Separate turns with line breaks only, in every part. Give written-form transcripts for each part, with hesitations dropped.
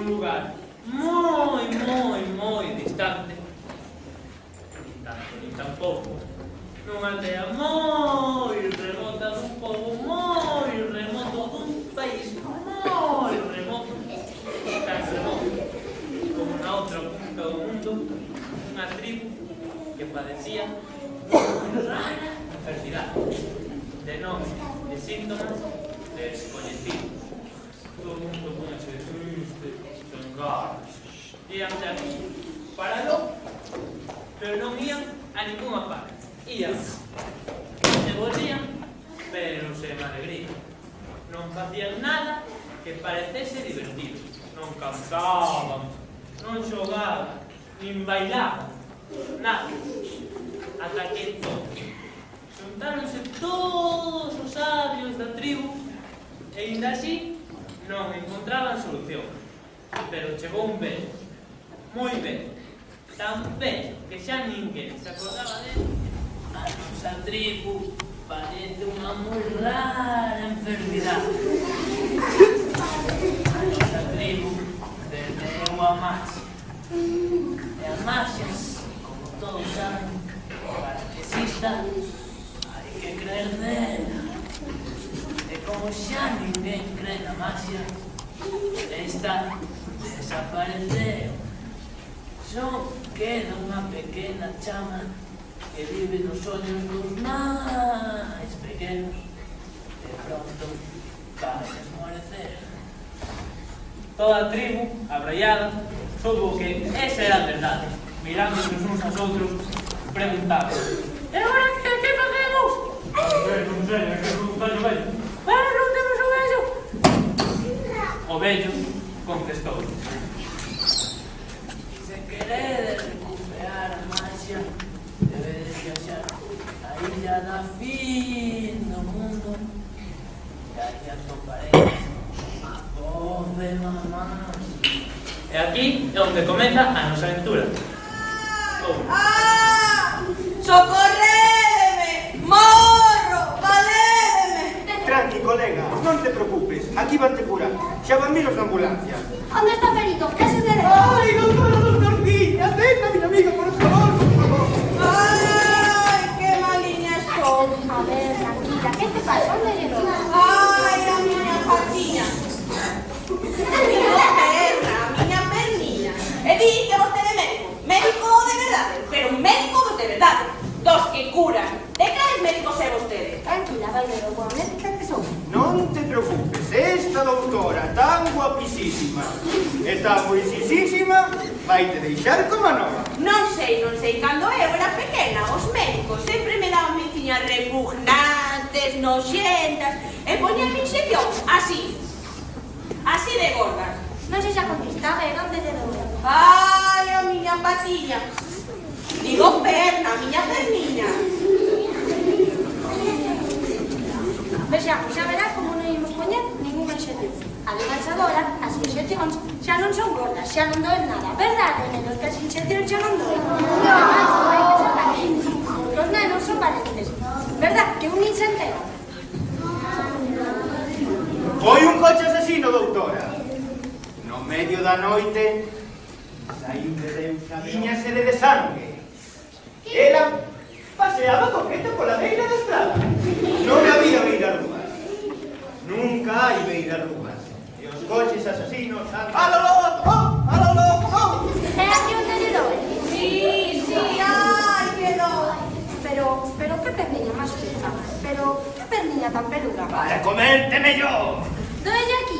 lugar moi distante, ni tampouco, nunha aldea moi remota dun pobo moi remoto dun país moi remoto, tan remoto como na outra punta do mundo, unha tribu que padecía unha rara enfermidade de nome e síntomas descoñecidos. Todo o mundo coñece triste, sen ganas. Ían de aquí para aló, pero non ían a ninguna parte. Ían, se volvían, pero sen alegría. Non facían nada que parecese divertido. Non cantaban, non xogaban, nin bailaban, nada. Ata que xuntáronse todos os sabios da tribu e ainda así non encontraban solución. Pero chegou un vello, moi vello, tan vello que xa ninguén se acordaba dele. A nosa tribu parece unha moi rara enfermidade. A nosa tribu perdeu a magia. E a magia, como todos saben, para que exista, hai que creer nela. E como xa ninguén cree na magia, esta desapareceu. Só queda unha pequena chama que vive nos ollos dos máis pequenos e pronto vai esmorecer. Toda a tribu, abraiada, soubo que esa era a verdade. Mirándonos uns aos outros, preguntaban: e agora que facemos? Non sei, hai que preguntar o vello. Bueno, non temos o vello. O vello contestou: se queredes recuperar a magia, debedes viaxar a illa da fin do mundo, e aí atoparedes a voz de mamá. E aquí é onde comeza a nosa aventura.
Socorrédeme! Morro! Valédeme!
Tranqui, colega, non te preocupes. Aquí van te curar. Xa van vir os da ambulancia.
Onde está Perito? Que se debe?
Ai, doutorcilla, venga, miña amiga, por favor, por favor.
Ai, que maliña estou!
A ver, tranquila, que te pasa? Onde lle dou?
Ai, a miña patiña! A miña perniña! E di que vostede é médico. Médico de verdade, pero un médico de verdade. Dos que curan. De cales médicos é vostede?
Tranquila, Valero, boa médica que sou.
Non te preocupes, esta doutora tan guapísima e tan buisísima vai te deixar como a nova.
Non sei, cando eu era pequena, os médicos sempre me daban medicinas repugnantes, noxentas, e poñan inyeccións así de gordas.
Non sei xa conquistaba, e onde lle dou?
Ai, a miña patiña. Digo perna, a miña perniña.
Vexamos, xa verás como non imos poñer ninguna inxección. Ademais agora, as inxeccións xa non son gordas, xa non doen nada. Verdade, nenos, que as inxeccións xa non doen? Ademais, hai que ser valientes. Os nenos son valientes. Verdad, que un nin se entera.
Foi un coche asesino, doutora. No medio da noite, saiu de Deus a viña sede de sangue. Ela paseaba coqueta pola beira da estrada. Non había beirarrúas. Nunca hai beirarrúas. E os coches asesinos andan... ¡Alo loco! ¡Alo loco!
É aquí onde lle dou?
Sí, ai, que dor.
Pero que perniña máis peza? Pero que perniña tan peluda?
Para comerte mellor.
Doelle aquí.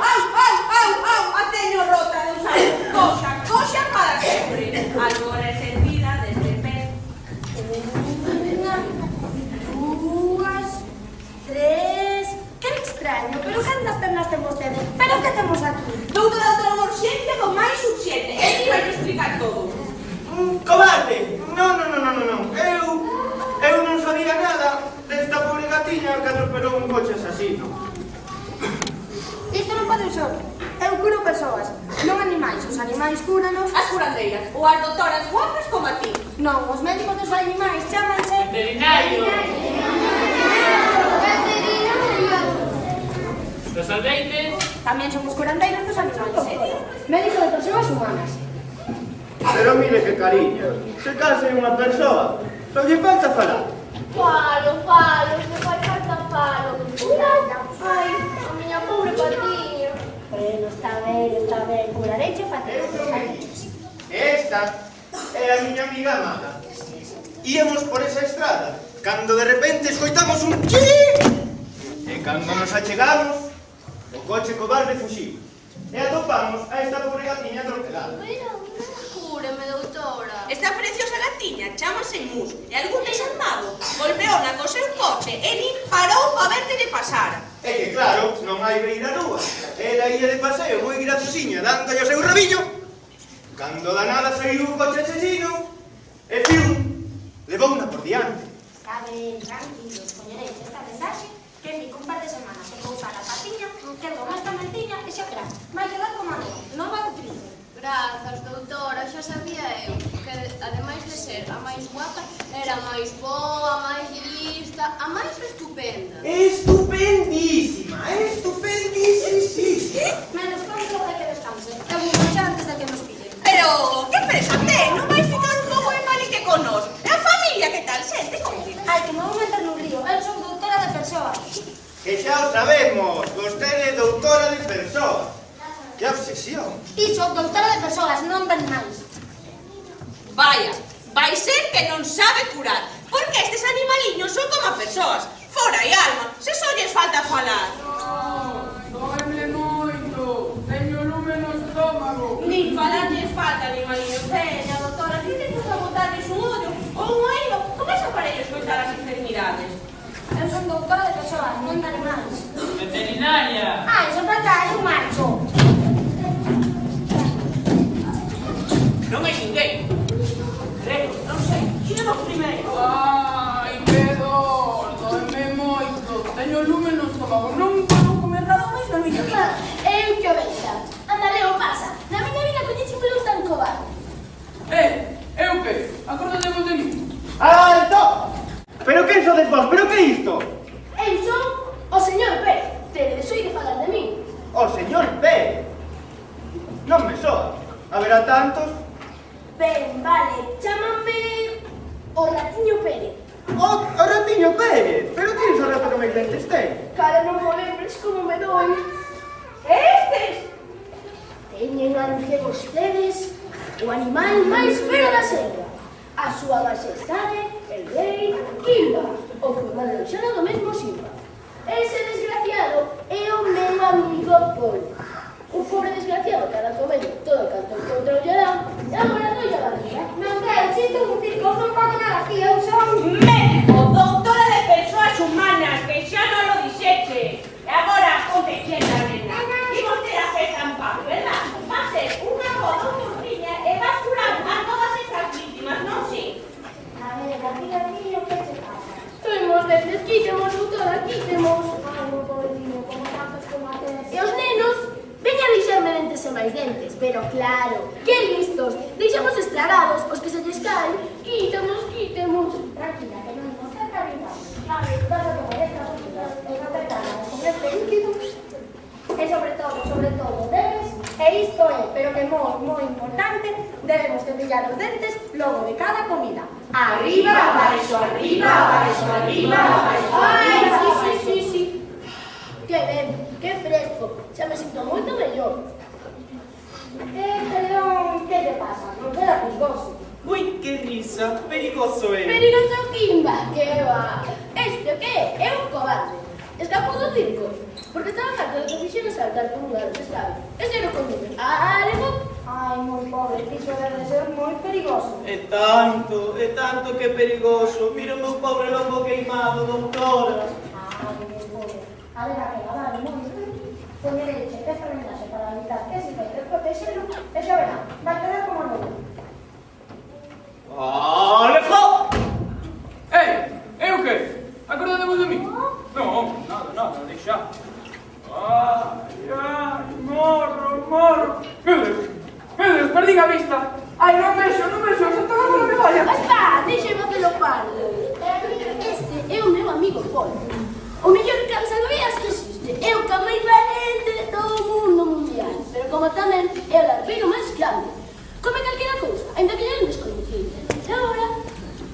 Au, a teño rota de usar coxa para sempre. Agora é servida desde pé.
Unha, dúas, tres... Que extraño, pero cantas pernas ten vostede? Pero que temos aquí?
Doutora, unha urxencia do máis urxente. Ele vai explicar todo.
Cobarde! Non. Eu non sabía nada desta pobre gatiña que atropelou un coche asesino.
Isto non pode ser. Eu curo persoas, non animais. Os animais cúranos.
As curandeiras, ou as doutoras guapas como a ti.
Non, os médicos dos animais chámanse...
Veterinario! Los albeites
Tamén somos curandeiros dos animais, médico de persoas humanas.
Pero mire que cariño, se case unha persoa, só lle falta falar.
Falo, se fai falta falo. Ai, a miña pobre patiña.
Bueno, está ben, curareiche patiña.
Esta é a miña amiga amada. Íamos por esa estrada, cando de repente escoitamos un chic. E cando nos achegamos, o coche cobarde fuxiu. E atopamos a esta pobre gatiña atropelada.
Cúreme, doutora.
Esta preciosa gatiña chámase Mus e algún desalmado golpeona co seu coche e nin parou para ver que lle pasara.
É que claro, non hai beira rúa. Ela ia de paseo moi graciosiña, dándolle o seu rabillo. Cando da nada saiu o coche asesino, e fiu, levouna por diante.
Está ben, tranquilos, poñereis esta mensaxe que fico un par de semanas en pousar a patiña, que con esta mentiña e xa verás, vai quedar como a nova de triunfo.
Grazas, doutora, xa sabía eu que, ademais de ser a máis guapa, era a máis boa, a máis lista, a máis estupenda.
Estupendísima, estupendísima.
Menos pronto de que descanse, que vou marchar antes de que nos pillen.
Pero, que presa ten? Non vai ficar un pouco en palique con nós? E a familia, que tal? Xente, como que?
Ai, que me vou meter nun lío, eu son doutora de persoas.
Que xa o sabemos, vostede é doutora de persoas. Que obsesión.
Iso, doutora de persoas, non ven máis.
Vaya, vai ser que non sabe curar, porque estes animaliños son como persoas. Fora e alma, se só lles falta falar.
Doeme moito, teño lume no estómago.
Nin falar lles falta, animaliños. Veña, doutora, si te gusta botarles un ollo ou un oído, comeza para ellos coitar as enfermidades.
Eu son doutora de persoas, non de animais.
Veterinaria.
Ai, se falta eu marcho.
Non hai ninguén. Creo, non sei, xiremos primeiro.
Ai, que dor, doeme moito, teño lume no estómago, non podo comer nada máis na miña vida.
Eu que o vexa. Anda, Leo, pasa. Na miña vida coñeci un tan cobarde.
Eu que? Acordadevos de mí.
¡Alto! Pero quen sodes vos? Pero que é isto?
Eu son o señor Pérez. Teredes oído falar de mí.
O señor Pérez. Non me soa. Haberá tantos.
Ben, vale, chámame o Ratiño Pérez.
O ratiño Pérez. Pero tienes o rato que me dentes ten.
Cara, non mo lembres como me doi.
Estes?
Teñen ante vostedes o animal máis fero da selva. A súa majestade, el rei Kimba, o formado do mesmo Simba. Ese desgraciado é o meu amigo Polo. O pobre desgraciado cada comendo todo canto encontrou lle dá, e agora doi a barriga.
Non quero, sinto un circo, non pago nada aquí, eu son...
Médico, doutora de persoas humanas, que xa non lo dixeche. E agora, ponte quieta, nena. Imos ter a festa en paz, verdad? Va a ser unha boda turriña e vas curar a todas estas víctimas, non si?
A ver, aquí, o que se pasa?
Temos desde quítemos, doutora, quítemos.
Ai, meu pobrecinho, como tantos tomates.
E os nenos veña a deixarme dentes e máis dentes, pero claro, que listos, deixamos estragados os que se lles caen, quítamos.
Tranquila, que non nos está cargando. Vale, vas a tomar esta botella, non te cargas con este líquido. E sobre todo, debes, e isto é, pero que moi importante, debemos cepillar os dentes logo de cada comida.
Arriba, abaixo, arriba, abaixo, arriba, abaixo.
Ai, sí. Que ben, que fresco, xa me sinto moito mellor.
León, que te pasa? Non será perigoso.
Ui, que risa, perigoso é.
Perigoso Kimba, que va. Este o que é? É un cobarde. Escapou do circo, porque estaba harto de que fixeron saltar por un lado, se sabe. Ese non conduce. Algo.
Ai, moi pobre, iso debe ser moi perigoso.
É tanto que é perigoso. Mira o meu pobre lobo queimado, doutora.
Ai, moi pobre. A ver, vale, moi ben. Poñereche esta mensaxe para evitar que se infecte, protexelo, e xa verá, vai quedar como novo.
¡Alejo!
Eu que? Acordadevos de mí. Non, nada, deixa. Ai, morro. Medes, perdín a vista. Ai, non vexo, xa está agora me vaya.
Basta, deixe-me que lo parlo. Este é o meu amigo Polo. O mellor cansadorías que existe. É o que máis valente de todo o mundo. como tamén é o larveiro máis grande. Come calquera cousa, ainda que lle non descoñecible. E agora,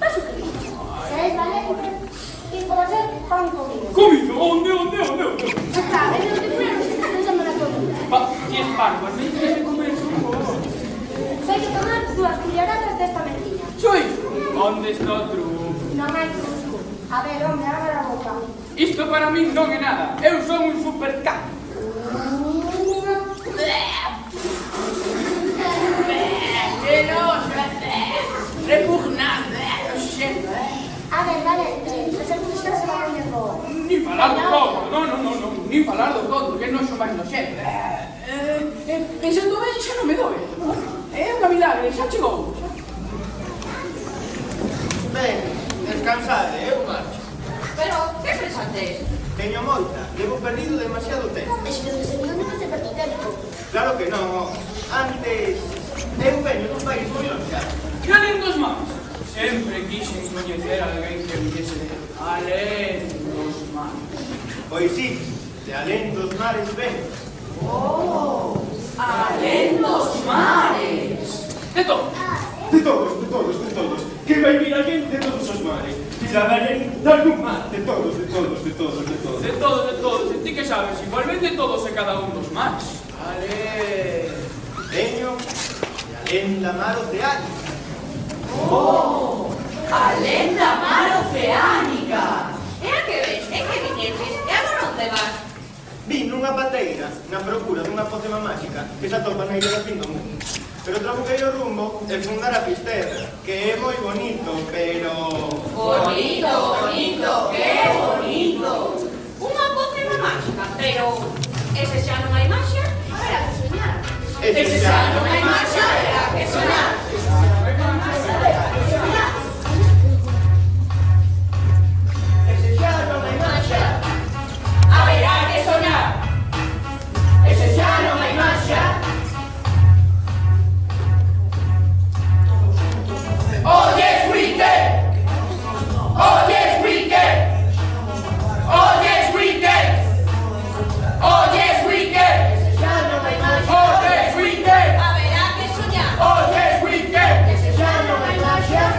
vas o que dices.
¿Sabes, Valiente? Que por hacer pan comido.
Comido, onde?
Está, é que te ponen, se está pensando na comida.
Que es barco, as veces de comer un pouco.
Hai que tomar 2 culleradas desta mentiña.
Soy, onde está o truco?
Non hai truco. A ver, hombre, abre a boca.
Isto para min non é nada, eu son un supercat.
Que noso, repugnante, xendo,
A ver, Valiente, os artistas se van de boa.
Ni falar do todo, non, ni falar do todo, que non son máis noxente.
Pensando ben, xa non me doe. É unha milagre, xa chegou.
Ben, descansade, eu marcho.
Pero, que pensates?
Teño moita, levo perdido demasiado tempo.
E se non se non se perto tempo.
Claro que non. Antes, eu veño dun país moi lonxano.
Que alén dos mares, sempre quixen coñecer alguén que viese alén dos mares.
Pois sí, de alén dos mares ven.
Alén dos mares.
De todo.
De todos. Que vai vir alguén de todos os mares. Irá alguén dalgún mar. De todos.
De todos, e ti que sabes, igual ven de todos e cada un dos mares.
Alén. Veño de alén da mar oceánica.
Alén da mar oceánica. E a que ves? E que viñetes? E agora onde vas?
Vin nunha pateira na procura dunha pócema máxica que se atopa na illa do fin do mundo. Pero troquei o rumbo e fundar a Fisterra, que é moi bonito, pero...
Bonito, que bonito. Unha pócema máxica, pero ese xa non hai maxia, haberá que soñar. Ese xa non hai maxia, haberá que soñar.
Ese xa non hai maxia.
Haberá que soñar. Ese xa non hai maxia.
Oh yes we can! Oh yes we can! Oh yes we can! Oh yes we can!
Xa non hai maxia.
Oh yes we can!
Haberá que soñar.
Oh yes we can!
Ese xa non hai maxia.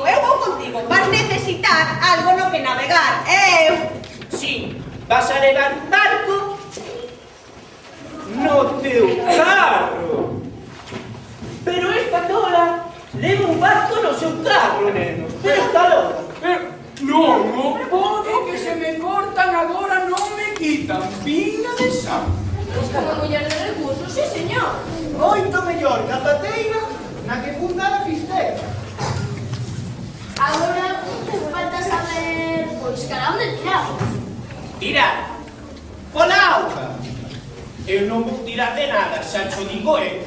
Eu vou contigo. Vas necesitar algo no que navegar.
Sí, vas a levar un barco no teu carro. Pero esta tola leva un barco no seu carro, neno. Pero está loca.
Non podo que se me cortan agora, non me quitan pinga de sal.
Buscando muller de recursos, sí, señor.
Moito mellor que a pateira na que fundar a Fisterra.
Agora, falta saber, pois, cara onde tiramos.
Tirar pola auga. Eu non vou tirar de nada, xa cho digo eu.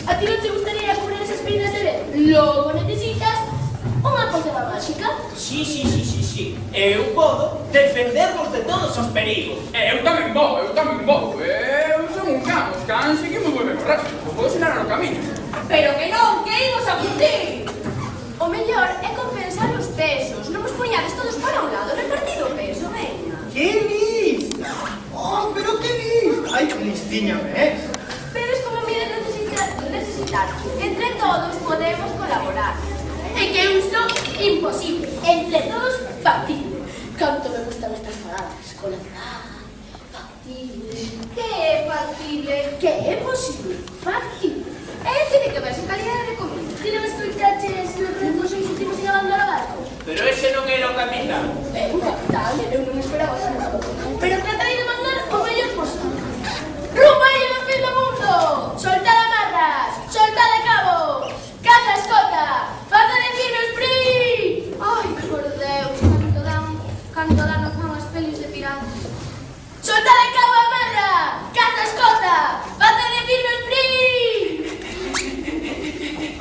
A ti non te gustaría cubrir esas peinas de ver? Logo necesitas unha pócema máxica.
Sí. Eu podo defendervos de todos os perigos.
Eu tamén vou. Eu son un cano, os cans que me vuelven borracho. O podo ensinar no camiño.
Pero que non, que imos a fundir.
O mellor é compensar os pesos. Non vos poñades todos para un lado, repartido o peso, veña.
Que lista! Oh, pero que lista! Ai, que listiña ves.
Pero es como mide necesitar. Entre todos podemos colaborar.
E que un son imposible. Entre todos, factible. Canto me gustan estas palabras. Colaborar, factible.
Que é factible?
Que é posible. Factible.
Tiene que verse calidad de comida.
Ti non escoitaches los retos e últimos en abandonar o barco?
Pero ese non era o capitán.
Un capitán, eu non esperaba eso. Pero tratarei de mandar o mellor posible. ¡Rumbo a ella no fin do mundo! Soltad amarras! Soltad de cabo! Caza escota! Faza de firme spree!
Ai, por Deus, canto dan fan as pelis de piratas.
Soltad de cabo amarra! Caza escota! Faza de firme spree!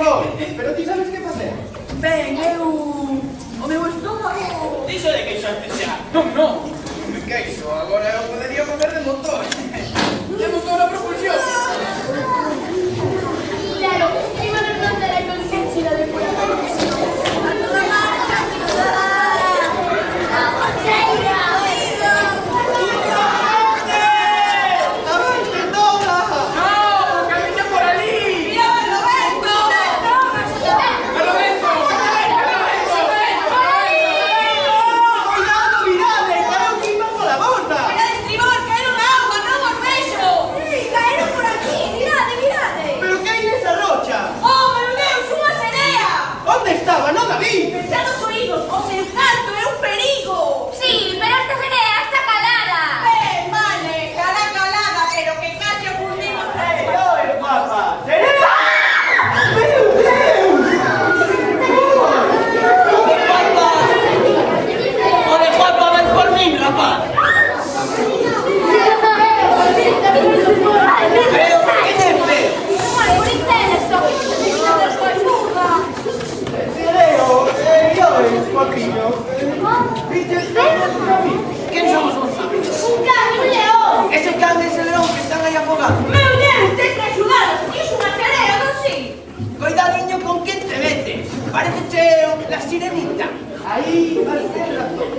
Oh, pero ti sabes que facer?
Ben, o meu estómago...
Dixo de queixarte xa.
Non.
Me queixo, agora eu podería comer de motor.
De motor a propulsión.
Claro
Aí vas ter razón.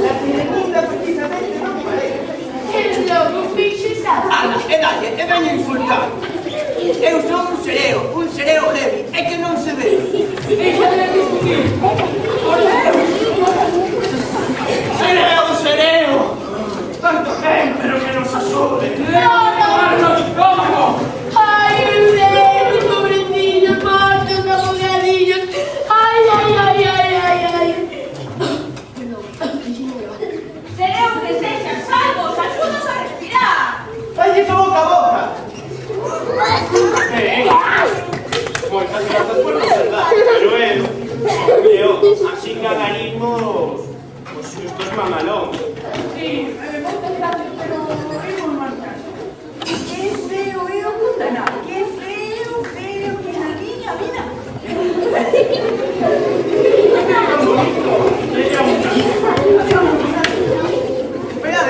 La Sirenita precisamente non parece.
Que logo fixes a...
Ana, e dalle, e veña a insultar. Eu son un sereo heavy, é que non se ve.
Deixa de discutir.
Sereo! Tanto ben, pero que nos asude.
¿Cómo?
Ai, Eusebio, pobrecillo, portos, abogadillos. Ai. Perdón,
Seré un que sexa salvos, axudos a respirar.
Falle esa boca a boca. Moitas grazas por non verdad, pero así cagarimos os sustos mamalón.
Sí, moitas gracias, pero imos marchar. Que feo é o Mundanar, que feo, que na miña vida.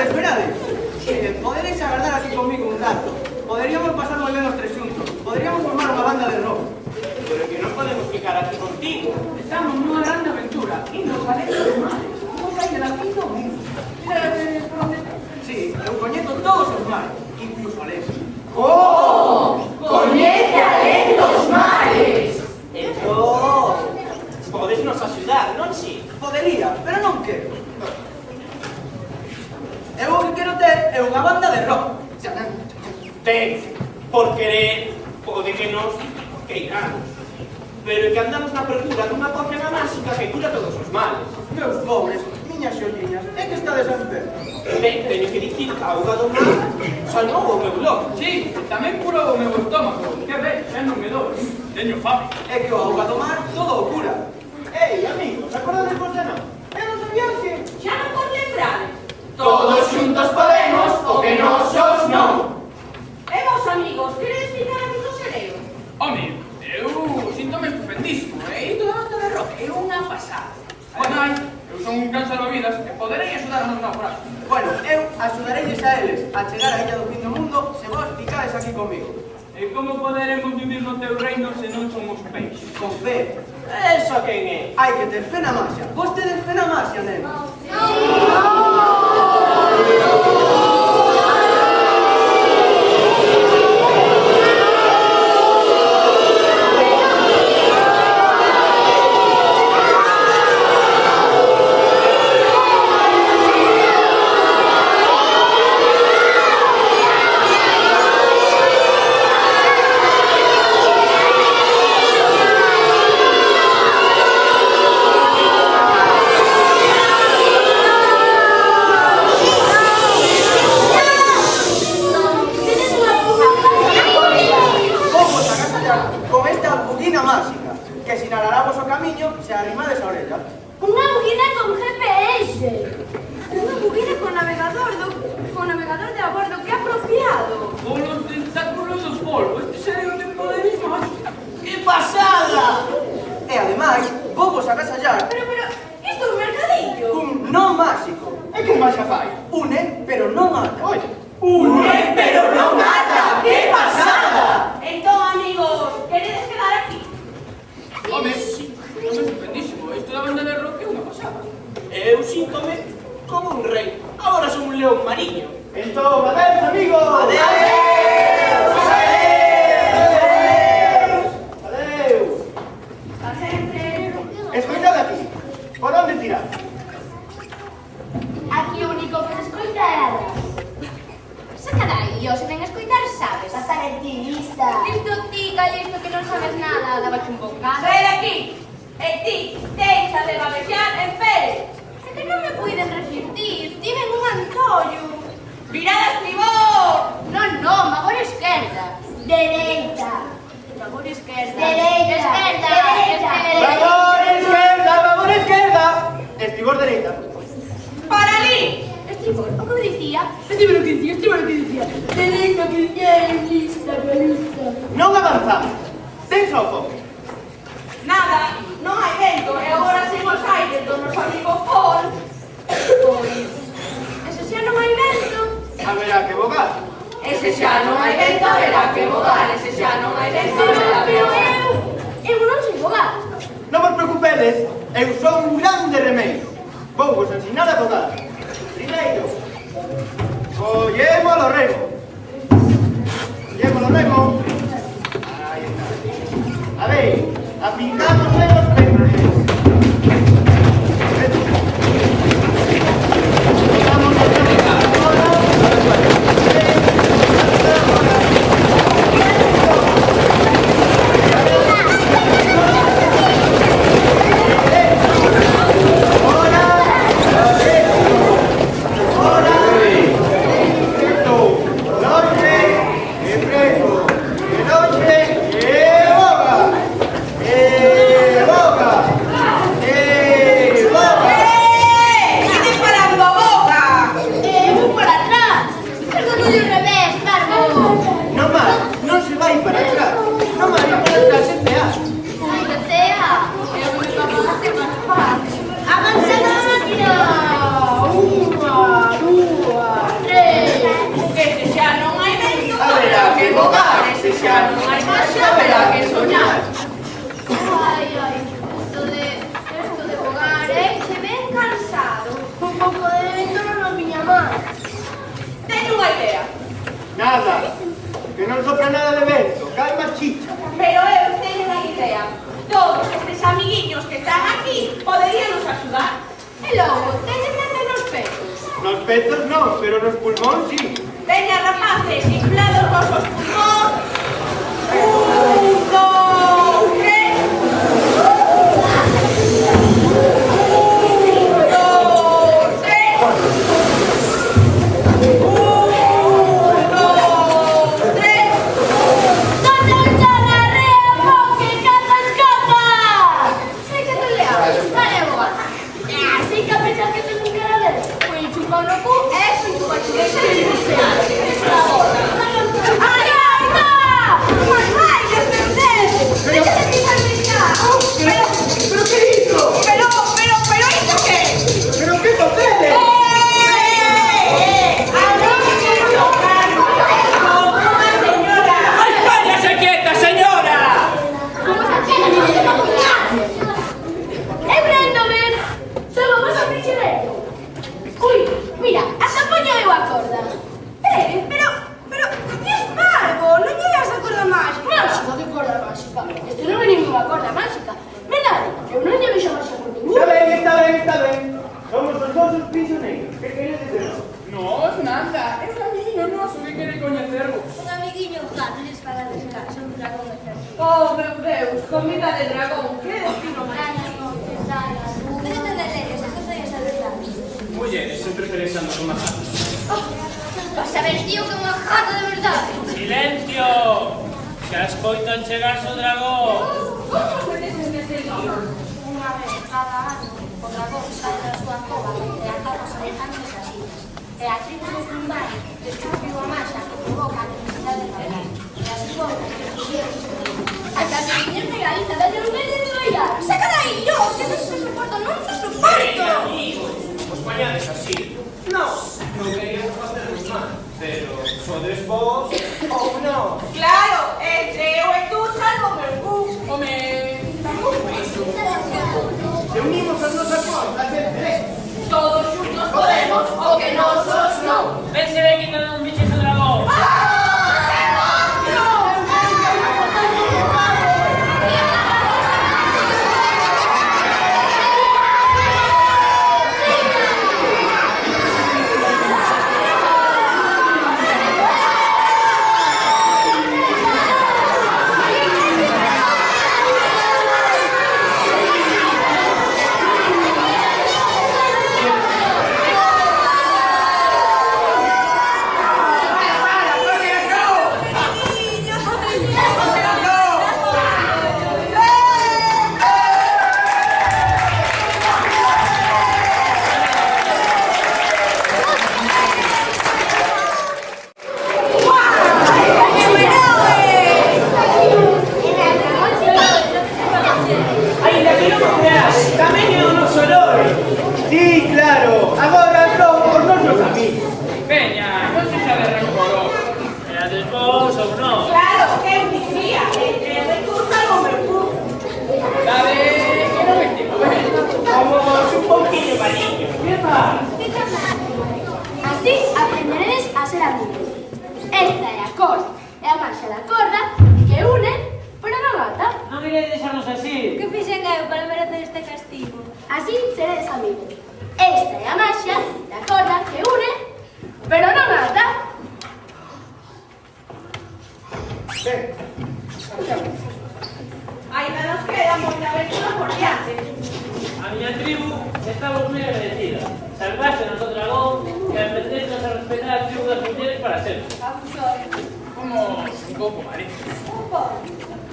Esperade. Poderéis agardar aquí conmigo un rato. Poderíamos pasar moi ben os tres xuntos. Poderíamos formar unha banda de rock. Pero que non podemos ficar aquí contigo.
Estamos nunha grande aventura. Indo a Lento dos Mares. Vamos a ir a fin do mundo.
Sí, eu coñezo todos os mares, incluso a Lento.
¡Coñece a Lentos Mares!
Entón, podes nos axudar, non si? Podería, pero non quero. Eu o que quero ter é unha banda de rock. Ten, por querer, pode que nos queiramos. Pero é que andamos na procura dunha poción máxica que cura todos os males. Meus pobres, miñas xolliñas, é que estades enfermos. Ben, teño que dicir que a auga do mar salvou o meu blog.
Sí, tamén curou o meu estómago. Que ben, xa non me dou. Teño fame.
É que o auga do mar todo o cura. Ei, amigos, acordades vos de non? É noso viaxe.
Xa non vos lembrades.
Todos xuntos podemos, o que nosos non.
E vos, amigos, queredes ficar aquí no sereo?
Home, eu síntome estupendísimo. E isto da banda de rock é unha pasada. Ademais, eu son un can salvavidas e poderei axudar a nos naufragar.
Bueno, eu axudareilles a eles a chegar á illa do fin do mundo se vos ficades aquí comigo.
E como poderemos vivir no teu reino se non somos peixes?
Con fe. Eso quen é? Hai que ter fe na maxia. Vos tedes fe na maxia, neno? Con esta buguina máxica, que sinalaramos o camiño se arrimades a orella.
Unha buguina con GPS.
Unha buguina con navegador de a bordo, que apropiado.
Os tentáculos dos polvos, este sereo de poderes máxicos.
Que pasada! E ademais, vos agasallar
Pero, isto é un mercadillo.
cun non máxico. E que máxica fai? Une, pero non mata. Oye,
¡Une, pero no mata! ¡Qué pasada!
Entón, amigos, queredes quedar aquí?
Home, é estupendísimo. Isto da banda de rock é unha pasada.
eu síntome como un rei. Agora son un león mariño. Entón, adeus, amigos! Adeus! Adeus!
A sempre.
Escoitade aquí. Por onde tirar?
Aquí o único que se escoita é a das.
Saca dai, o se ven a escoitar sabes.
Pasa mentirista.
Isto ti, callisto que non sabes nada, dábache un bocado.
Sae de aquí. E ti, deixa de babejar en Pérez.
É que non me puiden resistir, tiven un antollo.
Virada estribor.
Non, agora esquerda.
Dereita.
Agora esquerda.
Dereita.
Esquerda.
Vagón izquierda! Estribor dereita.
Para ali.
Estribor, o que me dicía?
Estribor que dicía. Dereita, que lista.
Non avanzamos. Ten só foco.
Nada, non hai vento. E agora sen os aires do noso amigo Paul.
Pois, ese xa non hai vento.
Haberá que bogar.
Ese xa non hai vento, haberá que vogar. Ese xa non hai vento, haberá que vogar.
Eu non sei vogar.
Non vos preocupedes, Eu son un grande remeiro. Vou vos ensinar a fogar. Primeiro, collemos o remo. Collemos o remo. Aí está. A ver, afincamos os pentes. Botamos o remo agora. Nada, que non sopra nada de vento, calma chicha.
Pero eu teño unha idea. Todos estes amiguiños que están aquí poderíanos axudar.
E logo, teñen nada nos petos.
Nos petos non, pero nos pulmóns sí.
Veña, rapaces, inflados vosos pulmóns. 1, 2, 3. 1, 2, 3.
Está ben. Somos os vosos prisioneiros. Que queres dizer?
Nos, nada. É un amigo noso que quere coñecervos.
Un amiguiño gato lles para descansar un dragón de cerdo.
Oh, meu Deus, comida de dragón. Que destino máis.
Deben de leres, esto soy esa verdad.
Mulleres, sempre pensando como gatos.
Vas a ver, tío, que unha jata de verdade.
Silencio! Que as coitan chegarse o dragón.
Unha vez cada ano, o dragón sai da súa cova e acaba saltando así. E a tribu dos Lumbari descubriu a masa que provoca a necesidade de bailar. E así foi que pusieron ata que viñer regalita dalle un medio de bailar. Saca de aí, yo, que non se soporto, non se soporto!
Amigos, os pañades así.
No.
Non queríamos facernos mal, pero sodes vos ou non.
Claro, entre eu e tú salvo meu cu.
Home,
Se unimos as nosas formas,
Todos xuntos podemos, o que nosos non.
Ven se ve que te un bicho do dragón.
así seredes amigos. Esta é a maxia da corda que une, pero non ata.
Ben,
Ainda nos queda moita aventura por diante.
A miña tribu estamos moi agradecida. Salvaste noso dragón e aprendesnos a respetar a tribu das mulleres para sempre.
Como un pouco, vale?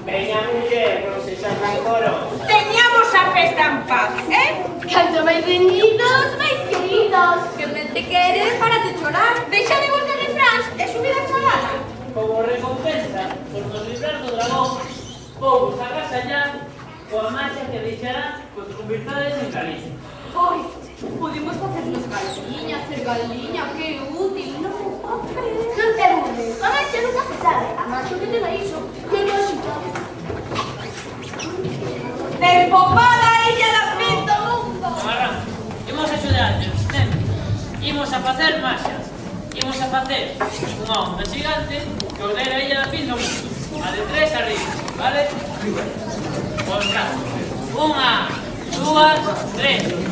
veña muller, non se xa coro.
Teñamos a festa en paz,
Canto máis reñidos, máis queridos.
Que me te queres para te chorar.
Deixa de volver refráns e subir a chalada.
Como recompensa por nos librar do dragón, vou vos agasallar coa marcha que deixará que os convirtades en cariño.
Ai, podemos facernos galiña, hacer galiña, que útil, non?
Non te burles, a maxia nunca se sabe. A maxia que te vai iso, que non se sabe.
Despopada a illa da fin do mundo.
Amarrán, imos axudarnos, nen. Imos a facer marchas. Imos a facer unha onda gigante que ordena a illa da fin do mundo. A de 3 arriba, vale? Pois nada. 1, 2, 3.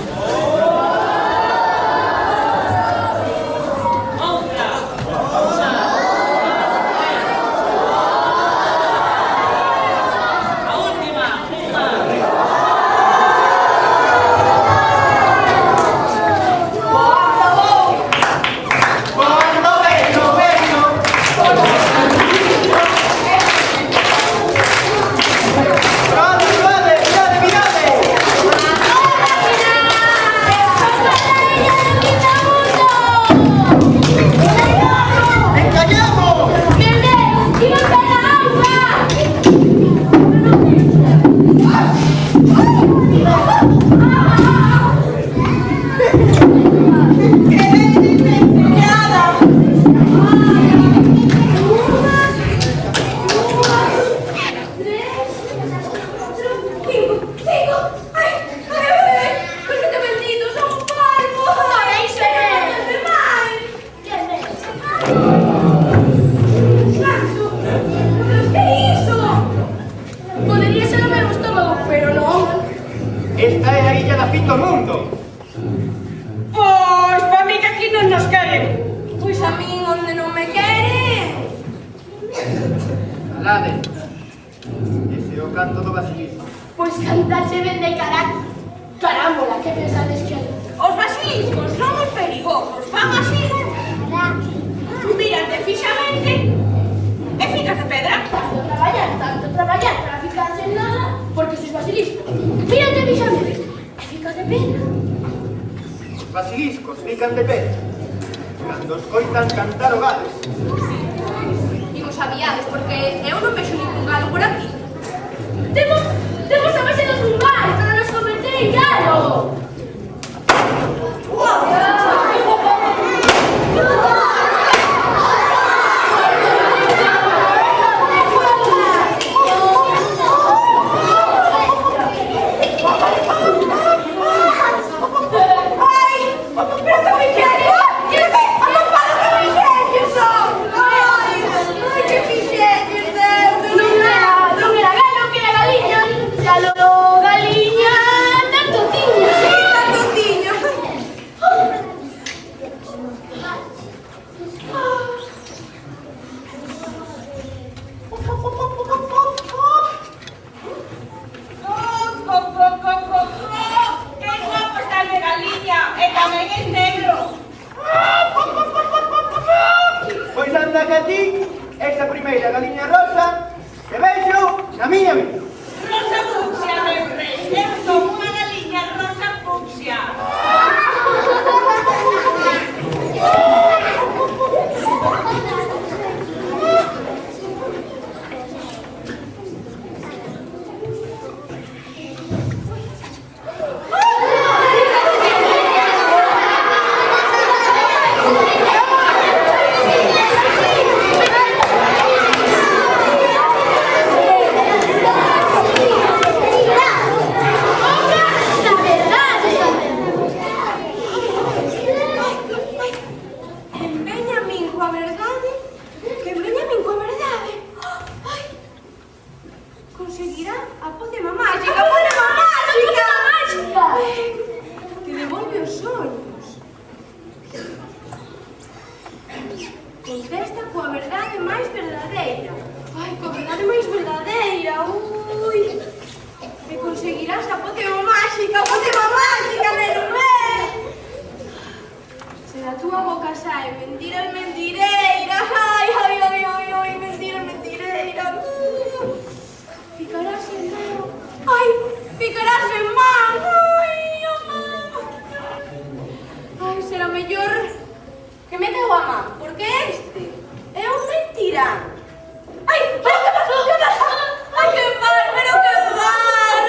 Esta é a illa da fin do mundo.
Pois, pa mí que aquí non nos queren.
Pois a min onde non me queren.
Alade. Ese é o canto do basilisco.
Pois cantarse ben de carámbola, que pensades que
Os basiliscos son moi perigosos. Fan así, mirante fixamente e ficas de pedra.
tanto traballar para ficarse en nada, porque sois basilisco. Mírate, fíxame, e ficas de pena.
Os basiliscos fican de pé cando escoitan cantar o galo.
Digo, sabíades, porque eu non vexo ningún galo por aquí.
Temos a base dos lugares para nos converter en galo.
Pois anda que a ti, esta primeira galiña rosa, que vexo na miña vida.
Rosa fucsia, meu rei. Eu son unha galiña rosa fucsia.
Conseguirá a pócima máxica, a pócima máxica! que devolve os sonhos. Contesta coa verdade máis verdadeira. Ai, coa verdade máis verdadeira. Ui. Que conseguirás a pócema máxica, neno, Se da túa boca sae mentiras mentireiras. Ai, mentiras mentireiras. Ficarás en Deo. Ai, ficarás en man. Ai, será mellor que me deu a man, porque este é un mentirán. Ai, que pasou? Ai, que mal, pero que mal.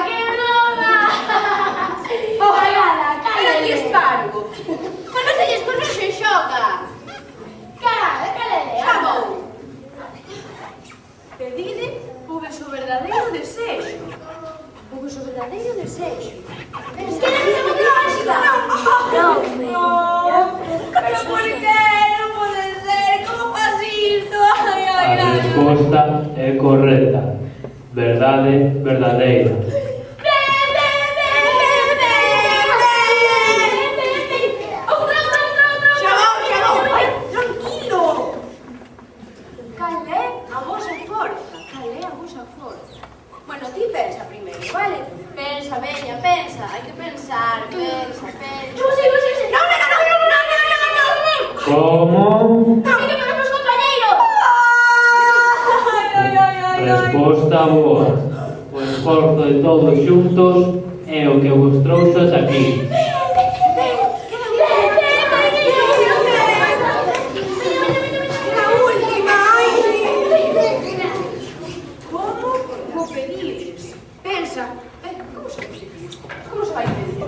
¡Qué broma! Ojalá,
Pero ti espargo. Con non se non se xoga. Xa vou. Pedide o beso verdadeiro desexo. O beso verdadeiro desexo. Pero por qué? Non pode ser. Como faz isto?
A resposta é correcta. Verdade verdadeira.
Bueno, ti pensa primeiro, vale? Pensa, veña, pensa. Hai que pensar, pensa. No.
Como? Resposta boa. O esforzo de todos xuntos é o que vos trouxe ata aquí.
Como pedides? Pensa. Como se vai pedir?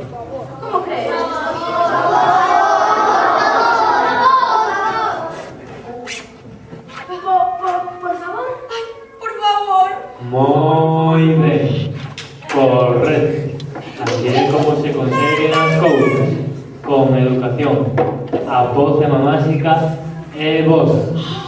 Como crees? Por favor. Ai, por favor.
Moi ben. Correcto. Así é como se conseguen as cousas. Con educación. A pócema máxica é vosa.